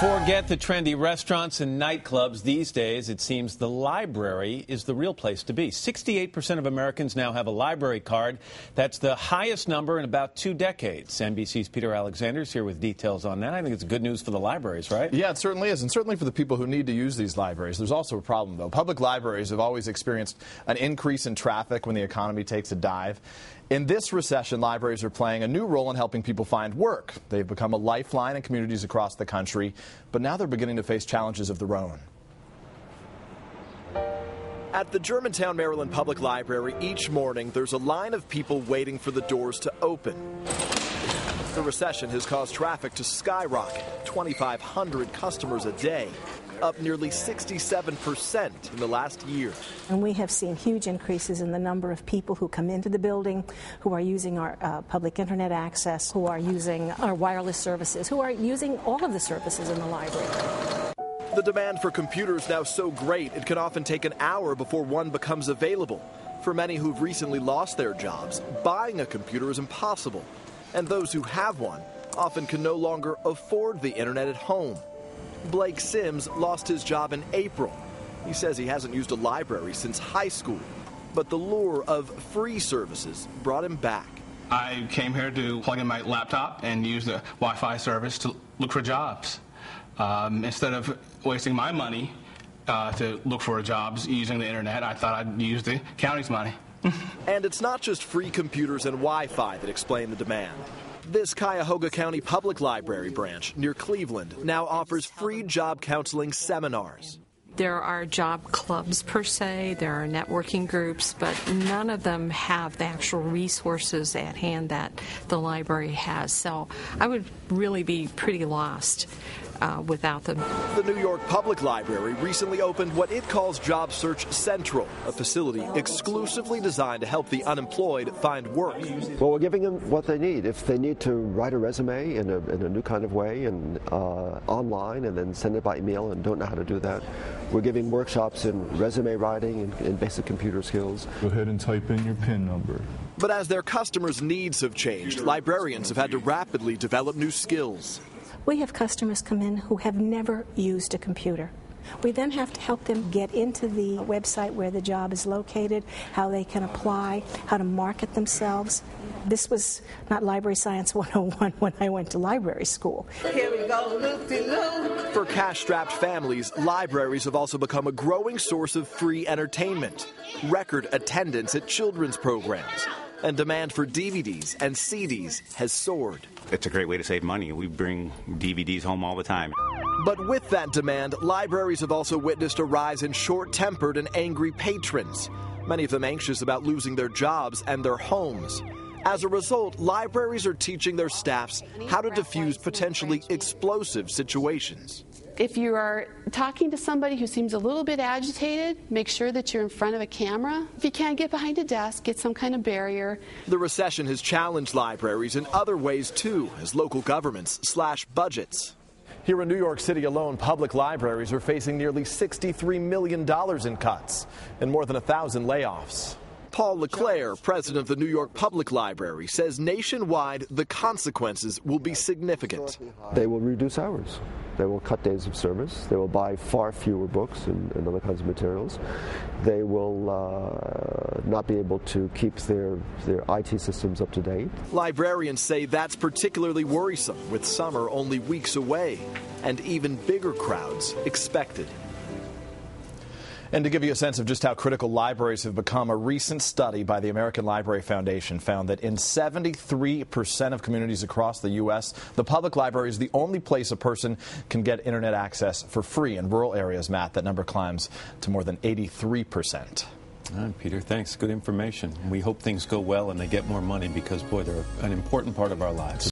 Forget the trendy restaurants and nightclubs. These days, it seems the library is the real place to be. 68% of Americans now have a library card. That's the highest number in about 2 decades. NBC's Peter Alexander is here with details on that. I think it's good news for the libraries, right? Yeah, it certainly is, and certainly for the people who need to use these libraries. There's also a problem, though. Public libraries have always experienced an increase in traffic when the economy takes a dive. In this recession, libraries are playing a new role in helping people find work. They've become a lifeline in communities across the country, but now they're beginning to face challenges of their own. At the Germantown, Maryland Public Library, each morning there's a line of people waiting for the doors to open. The recession has caused traffic to skyrocket, 2,500 customers a day, up nearly 67% in the last year. And we have seen huge increases in the number of people who come into the building, who are using our public internet access, who are using our wireless services, who are using all of the services in the library. The demand for computers now so great it can often take an hour before one becomes available. For many who've recently lost their jobs, buying a computer is impossible. And those who have one often can no longer afford the internet at home. Blake Sims lost his job in April. He says he hasn't used a library since high school, but the lure of free services brought him back. I came here to plug in my laptop and use the Wi-Fi service to look for jobs. Instead of wasting my money to look for jobs using the internet, I thought I'd use the county's money. And it's not just free computers and Wi-Fi that explain the demand. This Cuyahoga County Public Library branch near Cleveland now offers free job counseling seminars. There are job clubs per se, there are networking groups, but none of them have the actual resources at hand that the library has. So I would really be pretty lost without them. The New York Public Library recently opened what it calls Job Search Central, a facility exclusively designed to help the unemployed find work. Well, we're giving them what they need. If they need to write a resume in a new kind of way and online and then send it by email and don't know how to do that, we're giving workshops in resume writing and basic computer skills. Go ahead and type in your PIN number. But as their customers' needs have changed, librarians have had to rapidly develop new skills. We have customers come in who have never used a computer. We then have to help them get into the website where the job is located, how they can apply, how to market themselves. This was not Library Science 101 when I went to library school. Here we go, loop-de-loop. For cash-strapped families, libraries have also become a growing source of free entertainment, record attendance at children's programs, and demand for DVDs and CDs has soared. It's a great way to save money. We bring DVDs home all the time. But with that demand, libraries have also witnessed a rise in short-tempered and angry patrons, many of them anxious about losing their jobs and their homes. As a result, libraries are teaching their staffs how to defuse potentially explosive situations. If you are talking to somebody who seems a little bit agitated, make sure that you're in front of a camera. If you can't get behind a desk, get some kind of barrier. The recession has challenged libraries in other ways, too, as local governments slash budgets. Here in New York City alone, public libraries are facing nearly $63 million in cuts and more than 1,000 layoffs. Paul LeClaire, president of the New York Public Library, says nationwide the consequences will be significant. They will reduce hours. They will cut days of service. They will buy far fewer books and other kinds of materials. They will not be able to keep their IT systems up to date. Librarians say that's particularly worrisome, with summer only weeks away and even bigger crowds expected. And to give you a sense of just how critical libraries have become, a recent study by the American Library Foundation found that in 73% of communities across the U.S., the public library is the only place a person can get internet access for free. In rural areas, Matt, that number climbs to more than 83%. All right, Peter, thanks. Good information. We hope things go well and they get more money because, boy, they're an important part of our lives.